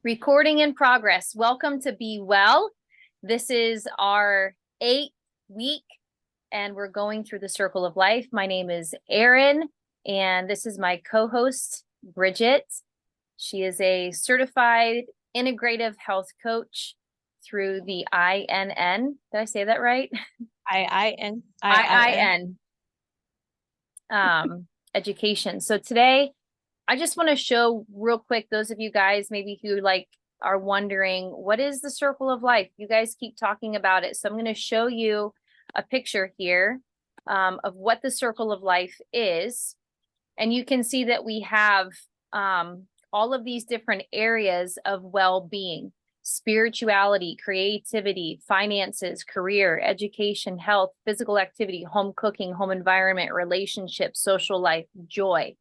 Recording in progress. Welcome to Be Well. This is our 8th week, and we're going through the circle of life. My name is Erin, and this is my co-host, Bridget. She is a certified integrative health coach through the INN. Did I say that right? IIN. Education. So today, I just want to show real quick, those of you guys maybe who are wondering, what is the circle of life? You guys keep talking about it. So I'm going to show you a picture here of what the circle of life is. And you can see that we have all of these different areas of well-being: spirituality, creativity, finances, career, education, health, physical activity, home cooking, home environment, relationships, social life, joy.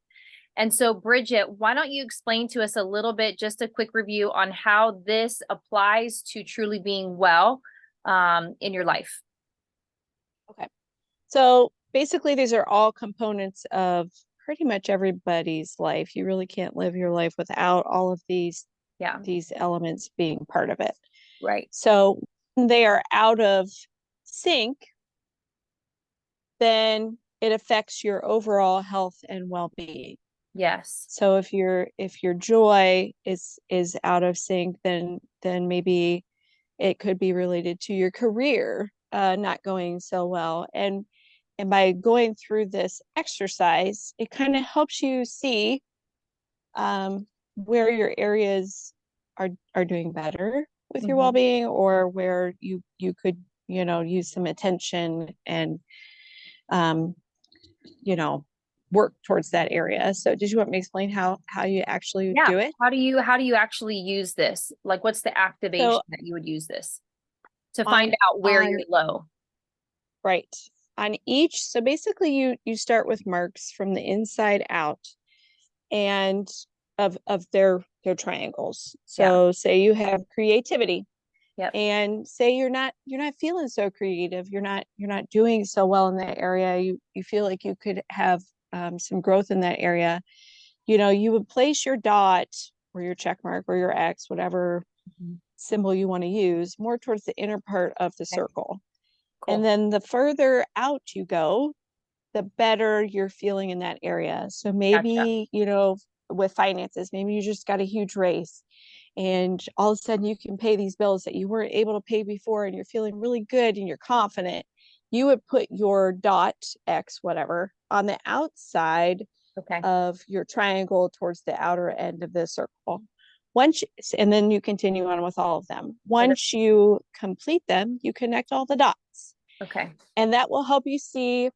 And so, Bridget, why don't you explain to us a little bit, just a quick review on how this applies to truly being well in your life? Okay. So basically, these are all components of pretty much everybody's life. You really can't live your life without all of these elements being part of it. Right. So when they are out of sync, then it affects your overall health and well-being. Yes. So if your joy is out of sync, then maybe it could be related to your career not going so well. And by going through this exercise, it kind of helps you see where your areas are doing better with your well-being, or where you could use some attention and work towards that area. So did you want me to explain how you actually do it? How do you actually use this? Like, what's the activation that you would use this to find out where you're low? Right. On each, so basically you start with marks from the inside out and of their triangles. So say you have creativity. Yep. And say you're not feeling so creative, you're not doing so well in that area, you feel like you could have some growth in that area. You would place your dot or your check mark or your X, whatever symbol you want to use, more towards the inner part of the circle. Cool. And then the further out you go, the better you're feeling in that area. So maybe, with finances, maybe you just got a huge raise and all of a sudden you can pay these bills that you weren't able to pay before, and you're feeling really good and you're confident. You would put your dot, X, whatever, on the outside of your triangle towards the outer end of the circle. And then you continue on with all of them. Once you complete them, you connect all the dots. Okay. And that will help you see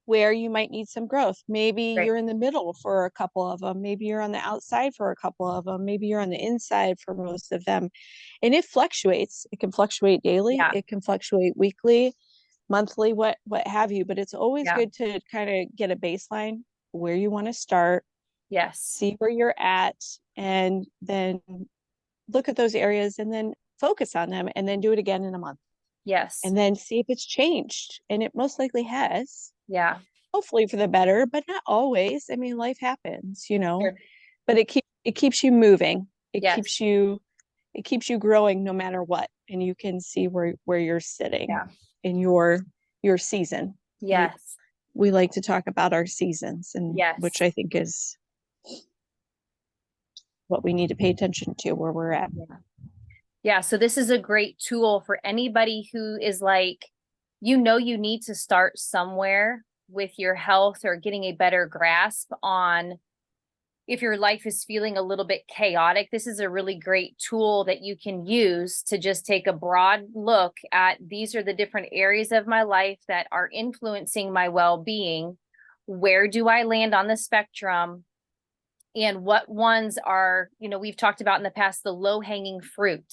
where you might need some growth. Maybe you're in the middle for a couple of them. Maybe you're on the outside for a couple of them. Maybe you're on the inside for most of them. And it fluctuates. It can fluctuate daily. Yeah. It can fluctuate weekly, monthly, what have you. But it's always good to kind of get a baseline where you want to start. Yes. See where you're at, and then look at those areas and then focus on them, and then do it again in a month. Yes. And then see if it's changed. And it most likely has. Yeah. Hopefully for the better, but not always. I mean, life happens, Sure. But it keeps you moving. It keeps you growing no matter what. And you can see where you're sitting in your season. Yes. We like to talk about our seasons, and which I think is what we need to pay attention to, where we're at. Yeah. So this is a great tool for anybody who is like, you need to start somewhere with your health, or getting a better grasp on if your life is feeling a little bit chaotic. This is a really great tool that you can use to just take a broad look at, these are the different areas of my life that are influencing my well-being. Where do I land on the spectrum? And what ones are, we've talked about in the past, the low-hanging fruit,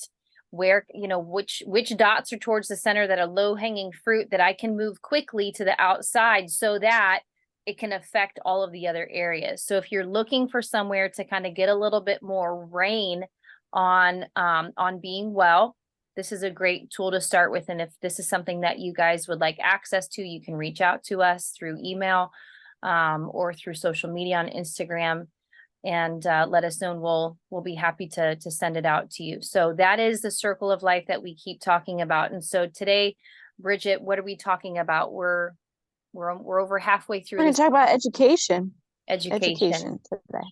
where, which dots are towards the center that are low-hanging fruit that I can move quickly to the outside so that it can affect all of the other areas. So if you're looking for somewhere to kind of get a little bit more rein on being well, this is a great tool to start with. And if this is something that you guys would like access to, you can reach out to us through email or through social media on Instagram. and let us know, and we'll be happy to send it out to you. So that is the circle of life that we keep talking about. And so today, Bridget, what are we talking about? We're over halfway through We're going this to talk about education. education. Today.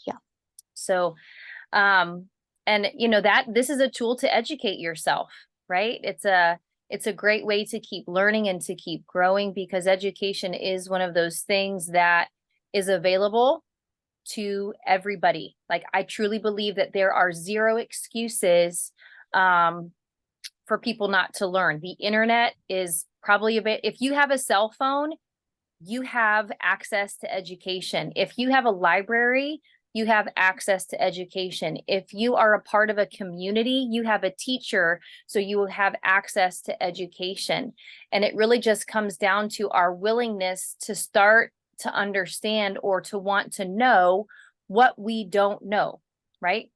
Yeah. So, and you know that this is a tool to educate yourself, right? It's a great way to keep learning and to keep growing, because education is one of those things that is available to everybody. Like, I truly believe that there are zero excuses for people not to learn. The internet is probably a bit, if you have a cell phone, you have access to education. If you have a library, you have access to education. If you are a part of a community, you have a teacher, so you will have access to education. And it really just comes down to our willingness to start to understand or to want to know what we don't know, right?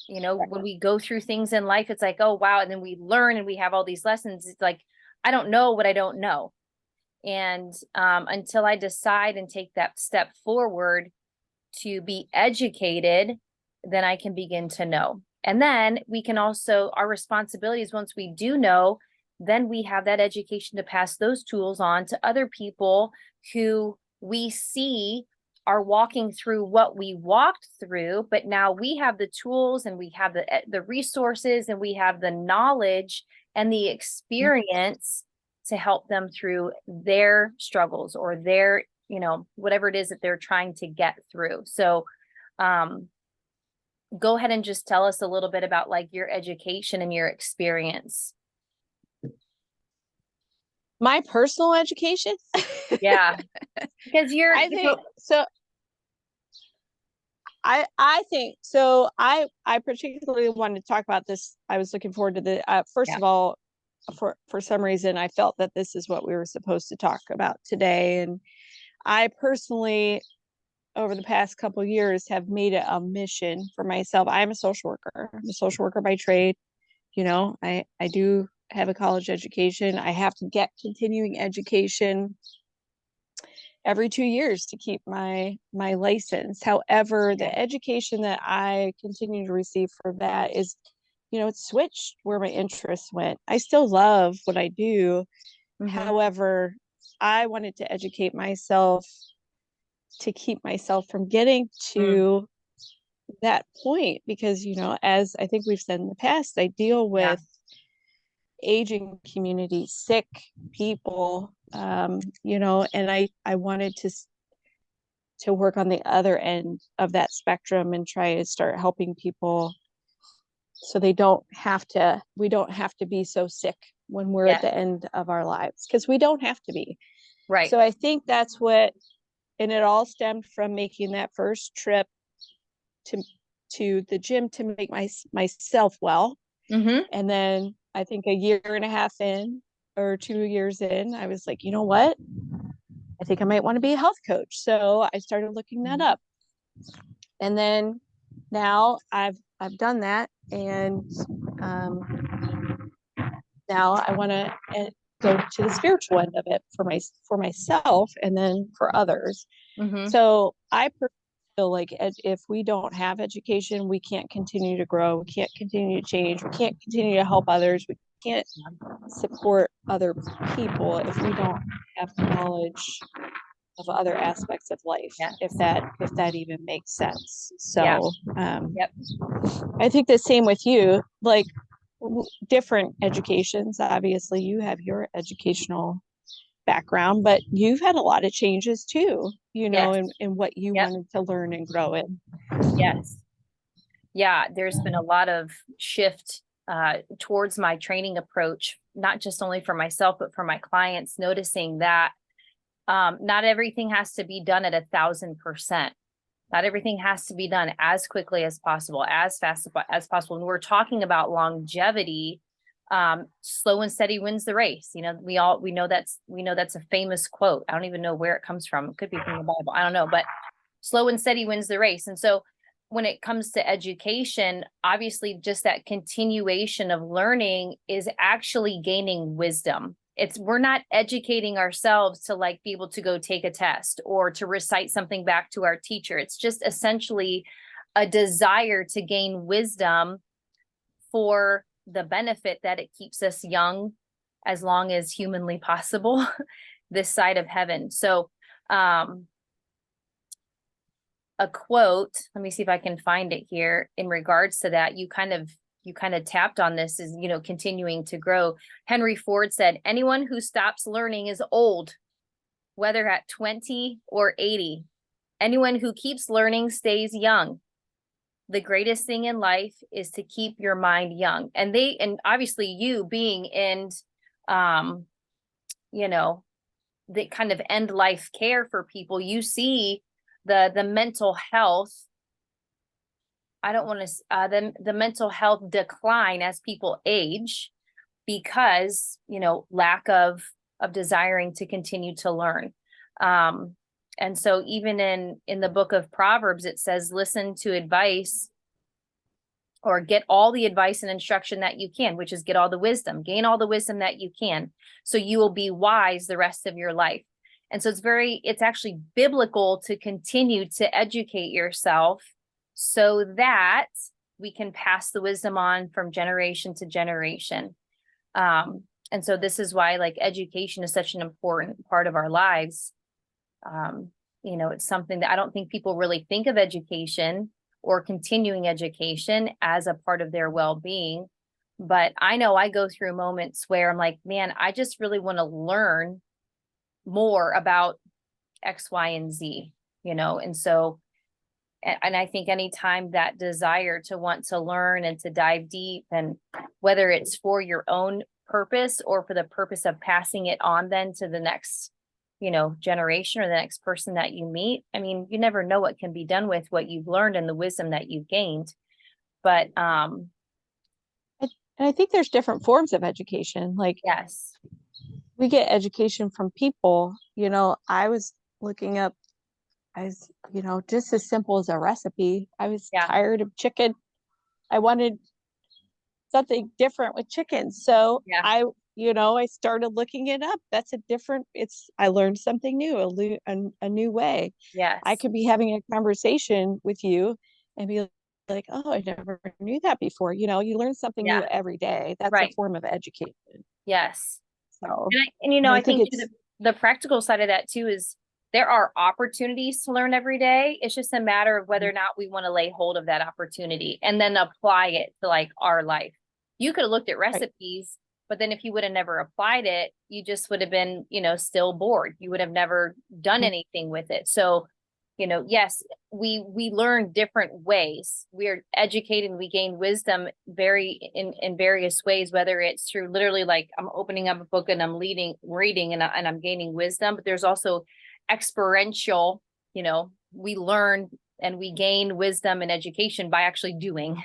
You know, when we go through things in life, it's like, oh, wow. And then we learn and we have all these lessons. It's like, I don't know what I don't know. And until I decide and take that step forward to be educated, then I can begin to know. And then we can also, our responsibilities, once we do know, then we have that education to pass those tools on to other people who we see are walking through what we walked through, but now we have the tools and we have the resources and we have the knowledge and the experience to help them through their struggles or their, you know, whatever it is that they're trying to get through. So go ahead and just tell us a little bit about like your education and your experience. My personal education? Yeah. Because I think so. I think so. I particularly wanted to talk about this. I was looking forward to the first of all, for some reason I felt that this is what we were supposed to talk about today. And I personally, over the past couple of years, have made it a mission for myself. I'm a social worker. I'm a social worker by trade. You know, I do have a college education. I have to get continuing education every 2 years to keep my license. However, the education that I continue to receive for that is, you know, it's switched where my interests went. I still love what I do. However, I wanted to educate myself to keep myself from getting to that point, because, you know, as I think we've said in the past, I deal with aging community, sick people, you know, and I wanted to work on the other end of that spectrum and try to start helping people so we don't have to be so sick when we're at the end of our lives, because we don't have to be. Right. So I think that's what, and it all stemmed from making that first trip to the gym to make myself well. And then I think a year and a half in, or 2 years in, I was like, you know what? I think I might want to be a health coach. So I started looking that up. And then now I've done that. And now I want to go to the spiritual end of it for myself and then for others. So I feel like if we don't have education, we can't continue to grow. We can't continue to change. We can't continue to help others. We can't support other people if we don't have knowledge of other aspects of life, if that even makes sense. So I think the same with you, like different educations. Obviously you have your educational background, but you've had a lot of changes too, you know, in what you wanted to learn and grow in. There's been a lot of shift towards my training approach, not just only for myself, but for my clients, noticing that not everything has to be done at 1,000%. Not everything has to be done as quickly as possible, as fast as possible. And we're talking about longevity. Slow and steady wins the race. You know, we know that's a famous quote. I don't even know where it comes from. It could be from the Bible. I don't know, but slow and steady wins the race. And so when it comes to education, obviously just that continuation of learning is actually gaining wisdom. we're not educating ourselves to like be able to go take a test or to recite something back to our teacher. It's just essentially a desire to gain wisdom for the benefit that it keeps us young as long as humanly possible this side of heaven. So a quote, let me see if I can find it here in regards to that. You kind of tapped on this, is, you know, continuing to grow. Henry Ford said, anyone who stops learning is old, whether at 20 or 80. Anyone who keeps learning stays young. The greatest thing in life is to keep your mind young. And obviously you being in, you know, the kind of end life care for people, you see the mental health. I don't want to, the mental health decline as people age because, you know, lack of desiring to continue to learn. And so even in the book of Proverbs, it says, listen to advice, or get all the advice and instruction that you can, which is get all the wisdom, gain all the wisdom that you can, so you will be wise the rest of your life. And so it's actually biblical to continue to educate yourself so that we can pass the wisdom on from generation to generation. And so this is why like education is such an important part of our lives. You know, it's something that I don't think people really think of education or continuing education as a part of their well-being. But I know I go through moments where I'm like, man, I just really want to learn more about X, Y, and Z, you know? And so, and I think anytime that desire to want to learn and to dive deep, and whether it's for your own purpose or for the purpose of passing it on then to the next, you know, generation or the next person that you meet. I mean, you never know what can be done with what you've learned and the wisdom that you've gained. But And I think there's different forms of education. Like, yes, we get education from people. You know, I was looking up, you know, just as simple as a recipe. I was yeah, tired of chicken. I wanted something different with chicken. So yeah, I started looking it up. That's I learned something new, a new way. I yes, could be having a conversation with you and be like, oh, I never knew that before. You know, you learn something new yeah, every day. That's a right, form of education. yes. So, And you and know, I I think think too, it's the practical side of that too is there are opportunities to learn every day. It's just a matter of whether or not we want to lay hold of that opportunity and then apply it to like our life. You could have looked at right. recipes, but then if you would have never applied it, you just would have been, you know, still bored. You would have never done anything with it. So, you know, yes, we learn different ways. We are educated and we gain wisdom in various ways, whether it's through literally like I'm opening up a book and I'm reading and I'm gaining wisdom, but there's also experiential, you know, we learn and we gain wisdom and education by actually doing.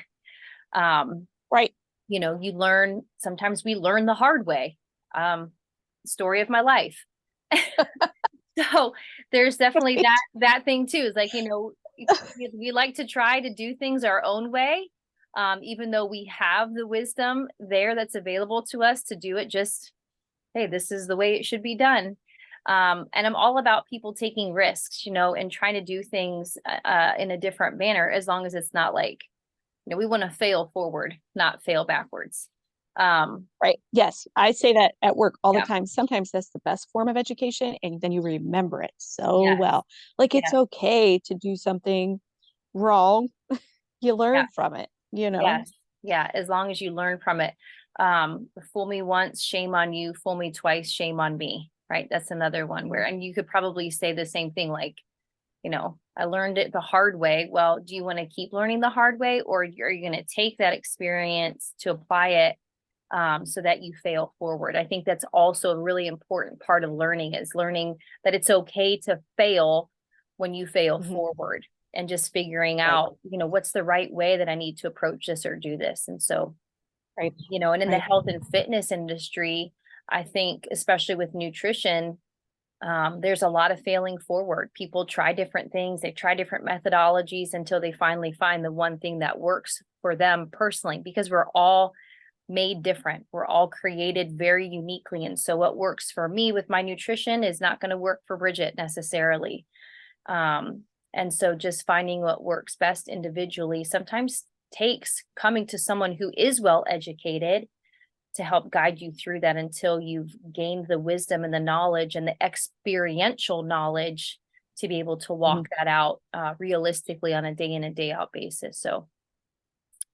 Right. You know, sometimes we learn the hard way. Story of my life. So there's definitely Right. that thing too. Is like, you know, we like to try to do things our own way, even though we have the wisdom there that's available to us to do it. Just, hey, this is the way it should be done. And I'm all about people taking risks, you know, and trying to do things in a different manner, as long as it's not like, you know, we want to fail forward, not fail backwards. Right. Yes. I say that at work all the Yeah. time. Sometimes that's the best form of education, and then you remember it so Yes. well. Like, it's Yeah. okay to do something wrong. You Yeah. learn from it, you know? Yes. Yeah. As long as you learn from it. Fool me once, shame on you. Fool me twice, shame on me. Right. That's another one where, and you could probably say the same thing, like, you know, I learned it the hard way. Well, do you want to keep learning the hard way, or are you going to take that experience to apply it, so that you fail forward? I think that's also a really important part of learning, is learning that it's okay to fail when you fail Mhm. forward, and just figuring Right. out, you know, what's the right way that I need to approach this or do this. And so, Right. you know, and in the Right. health and fitness industry, I think, especially with nutrition, there's a lot of failing forward. People try different things, they try different methodologies until they finally find the one thing that works for them personally, because we're all made different. We're all created very uniquely. And so what works for me with my nutrition is not going to work for Bridget necessarily. And so just finding what works best individually sometimes takes coming to someone who is well educated to help guide you through that until you've gained the wisdom and the knowledge and the experiential knowledge to be able to walk that out realistically on a day in and day out basis. So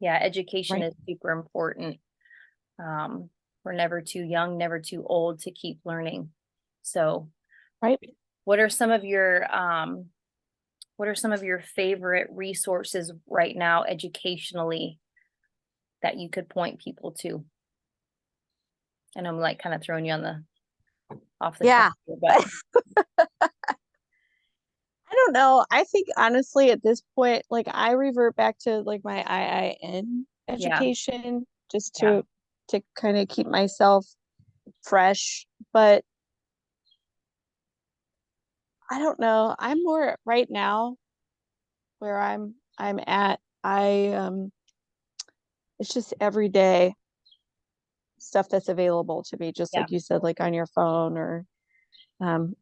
yeah, education Right. is super important. We're never too young, never too old to keep learning. So Right. what are some of your favorite resources right now educationally that you could point people to? And I'm like kind of throwing you on the off the Yeah. cuff here, but I don't know. I think honestly at this point, like I revert back to like my IIN yeah, education just yeah, to kind of keep myself fresh. But I don't know. I'm more right now where I'm at. It's just every day stuff that's available to me, just yeah, like you said, like on your phone or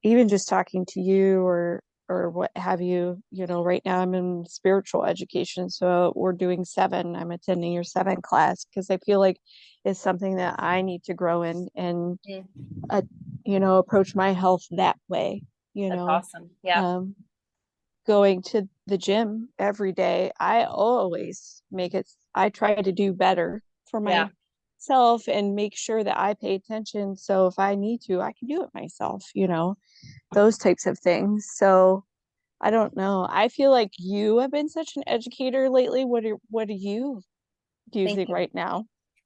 even just talking to you or what have you. You know, right now I'm in spiritual education, so we're doing seven. I'm attending your seven class because I feel like it's something that I need to grow in and mm, uh, approach my health that way. You that's know, awesome. Yeah, um, going to the gym every day, I always make it. I try to do better for yeah. myself and make sure that I pay attention. So if I need to, I can do it myself. Those types of things. So I don't know. I feel like you have been such an educator lately. What are you Thank using you. right now?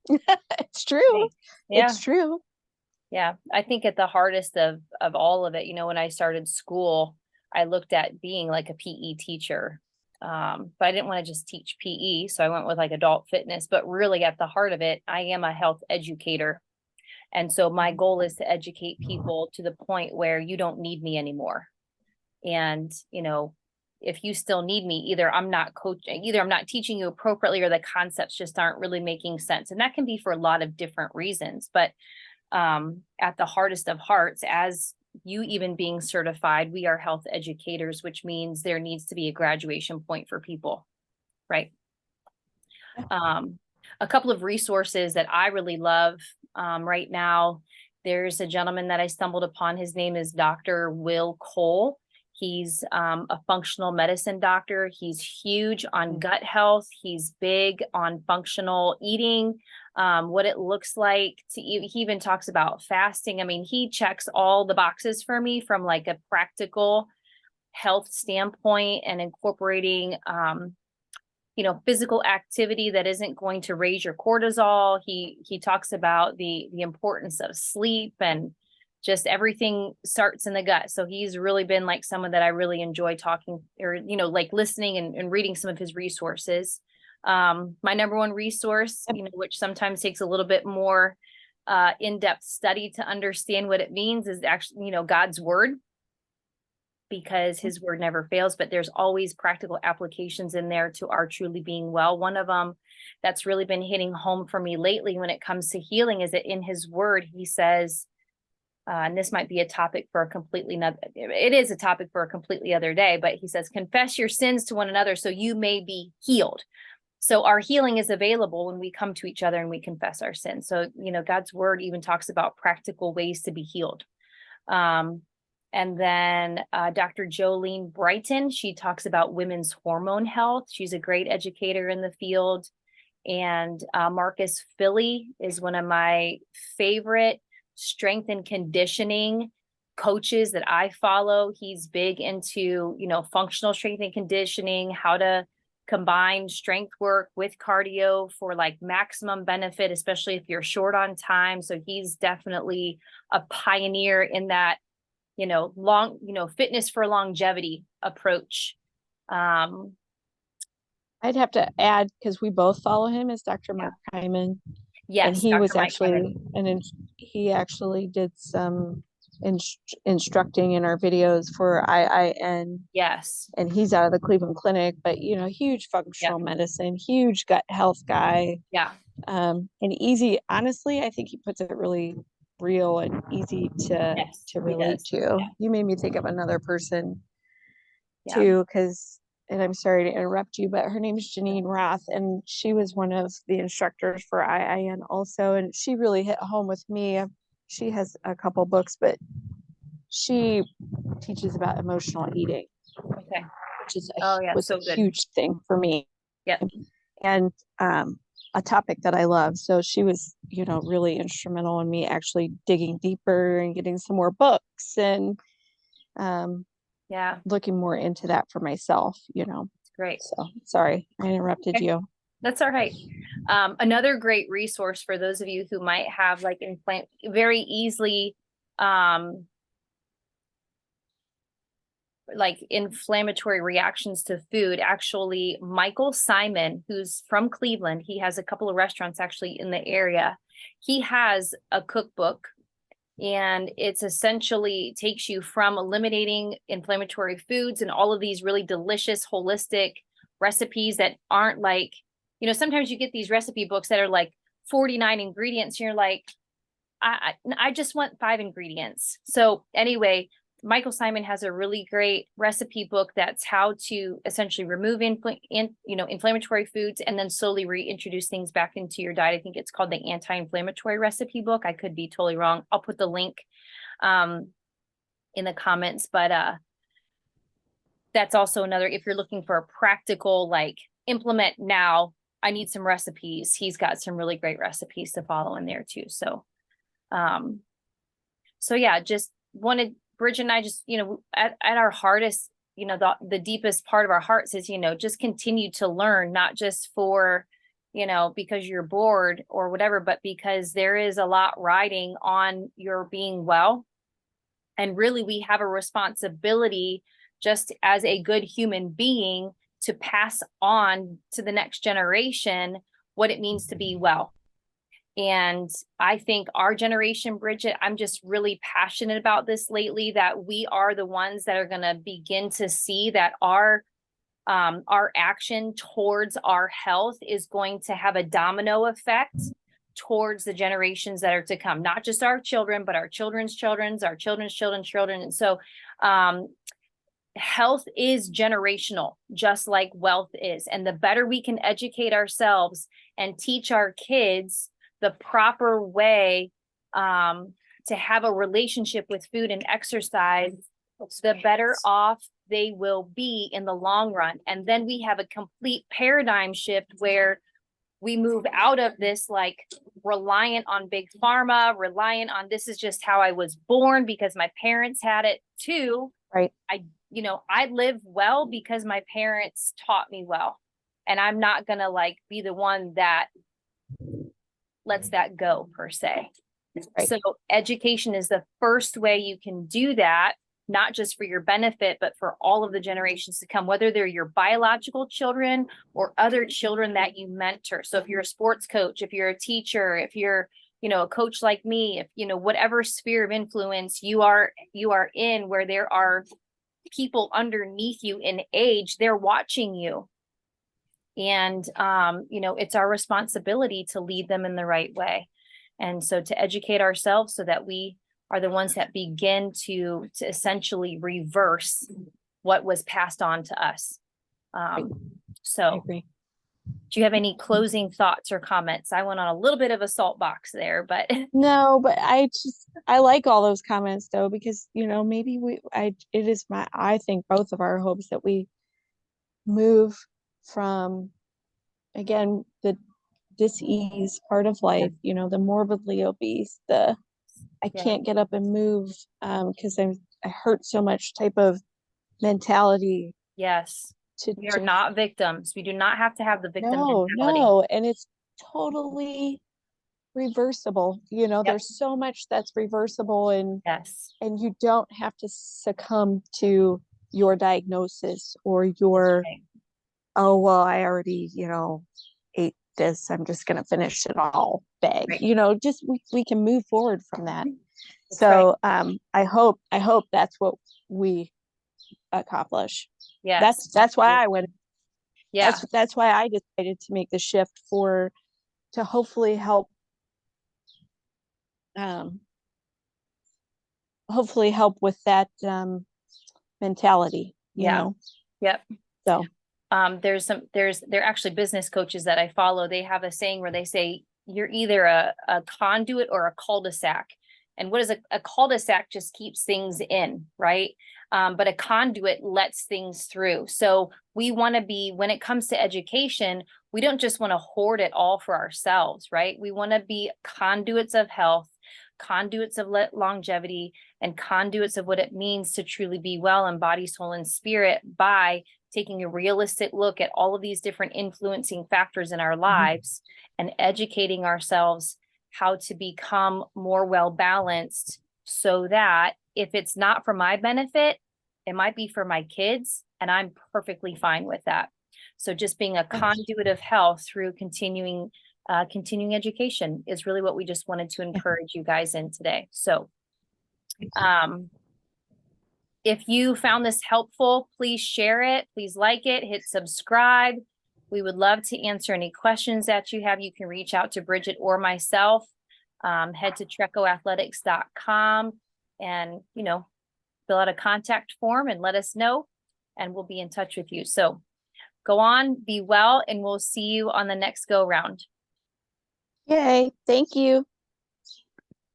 It's true. Thanks. Yeah, It's true. yeah. I think at the hardest of all of it, when I started school, I looked at being like a PE teacher. But I didn't want to just teach PE, so I went with like adult fitness. But really, at the heart of it, I am a health educator. And so my goal is to educate people to the point where you don't need me anymore. And, if you still need me, either I'm not coaching, either I'm not teaching you appropriately or the concepts just aren't really making sense. And that can be for a lot of different reasons. But at the hardest of hearts, as you even being certified, we are health educators, which means there needs to be a graduation point for people, right? Um, a couple of resources that I really love right now. There's a gentleman that I stumbled upon. His name is Dr. Will Cole. He's a functional medicine doctor. He's huge on Mm. gut health. He's big on functional eating, what it looks like to eat. He even talks about fasting. I mean, he checks all the boxes for me from like a practical health standpoint and incorporating physical activity that isn't going to raise your cortisol. He talks about the importance of sleep, and just everything starts in the gut. So he's really been like someone that I really enjoy talking or like listening and reading some of his resources. My number one resource, Yep. which sometimes takes a little bit more in-depth study to understand what it means, is actually God's word, because his word never fails, but there's always practical applications in there to our truly being well. One of them that's really been hitting home for me lately when it comes to healing is that in his word, he says, and this might be a topic for a completely another, it is a topic for a completely other day, but he says, confess your sins to one another so you may be healed. So our healing is available when we come to each other and we confess our sins. So, God's word even talks about practical ways to be healed. And then Dr. Jolene Brighton, she talks about women's hormone health. She's a great educator in the field. And Marcus Philly is one of my favorite strength and conditioning coaches that I follow. He's big into, functional strength and conditioning, how to combine strength work with cardio for like maximum benefit, especially if you're short on time. So he's definitely a pioneer in that long, fitness for longevity approach. Um, I'd have to add because we both follow him as Dr. yeah. Mark Hyman, and Yes, he Dr. was Mike actually Hyman. and he actually did some instructing in our videos for IIN, Yes. and he's out of the Cleveland Clinic, but huge Yeah. functional medicine, huge gut health guy. Yeah. And easy, honestly, I think he puts it really real and easy Yes, to he relate does. to. You made me think of another person Yeah. too, because, and I'm sorry to interrupt you, but her name is Janine Roth, and she was one of the instructors for IIN also, and she really hit home with me. She has a couple books, but she teaches about emotional eating, Okay. which is Oh yeah, was a so good. huge thing for me, Yep. and a topic that I love. So she was, really instrumental in me actually digging deeper and getting some more books and Yeah, looking more into that for myself, it's great. So sorry, I interrupted Okay. you. That's all right. Another great resource for those of you who might have like very easily like inflammatory reactions to food. Actually, Michael Simon, who's from Cleveland, he has a couple of restaurants actually in the area. He has a cookbook, and it's essentially takes you from eliminating inflammatory foods and all of these really delicious holistic recipes that aren't like, sometimes you get these recipe books that are like 49 ingredients and you're like, I just want 5 ingredients. So anyway, Michael Simon has a really great recipe book that's how to essentially remove inflammatory foods and then slowly reintroduce things back into your diet. I think it's called the Anti-Inflammatory Recipe Book. I could be totally wrong. I'll put the link in the comments, but that's also another, if you're looking for a practical, like implement now, I need some recipes. He's got some really great recipes to follow in there too. So yeah, just wanted Bridget and I just, at our hardest, the deepest part of our hearts is, just continue to learn, not just for, because you're bored or whatever, but because there is a lot riding on your being well. And really, we have a responsibility just as a good human being to pass on to the next generation what it means to be well. And I think our generation, Bridget, I'm just really passionate about this lately, that we are the ones that are going to begin to see that our action towards our health is going to have a domino effect towards the generations that are to come, not just our children, but our children's children's, our children's children's children. And so health is generational, just like wealth is. And the better we can educate ourselves and teach our kids the proper way to have a relationship with food and exercise, the better off they will be in the long run. And then we have a complete paradigm shift where we move out of this like reliant on big pharma, reliant on this is just how I was born because my parents had it too. Right. I live well because my parents taught me well. And I'm not gonna like be the one that lets that go per se. Right. So education is the first way you can do that, not just for your benefit, but for all of the generations to come, whether they're your biological children or other children that you mentor. So if you're a sports coach, if you're a teacher, if you're, a coach like me, if, whatever sphere of influence you are in, where there are people underneath you in age, they're watching you. And, it's our responsibility to lead them in the right way. And so to educate ourselves so that we are the ones that begin to essentially reverse what was passed on to us. So do you have any closing thoughts or comments? I went on a little bit of a soapbox there, but no, but I like all those comments though, because maybe I think both of our hopes that we move from, again, the dis-ease part of life, the morbidly obese, I can't get up and move because I hurt so much type of mentality. Yes. We are not victims. We do not have to have the victim mentality. No, and it's totally reversible. There's so much that's reversible, and yes, and you don't have to succumb to your diagnosis or your oh well, I already ate this, I'm just gonna finish it all bag. Right. Just we can move forward from that. That's right. So I hope that's what we accomplish. Yes. That's why I went. Yeah. That's why I decided to make the shift to hopefully um help with that mentality, Yeah. Yep. So They're actually business coaches that I follow. They have a saying where they say you're either a conduit or a cul-de-sac. And what is a cul-de-sac? Just keeps things in, right? But a conduit lets things through. So we want to be, when it comes to education, we don't just want to hoard it all for ourselves, right? We want to be conduits of health, conduits of longevity, and conduits of what it means to truly be well in body, soul, and spirit by taking a realistic look at all of these different influencing factors in our lives and educating ourselves how to become more well balanced, so that if it's not for my benefit, it might be for my kids, and I'm perfectly fine with that. So just being a conduit of health through continuing education is really what we just wanted to encourage you guys in today. So if you found this helpful, please share it. Please like it, hit subscribe. We would love to answer any questions that you have. You can reach out to Bridget or myself. Head to trecoathletics.com and, fill out a contact form and let us know, and we'll be in touch with you. So go on, be well, and we'll see you on the next go round. Yay. Thank you.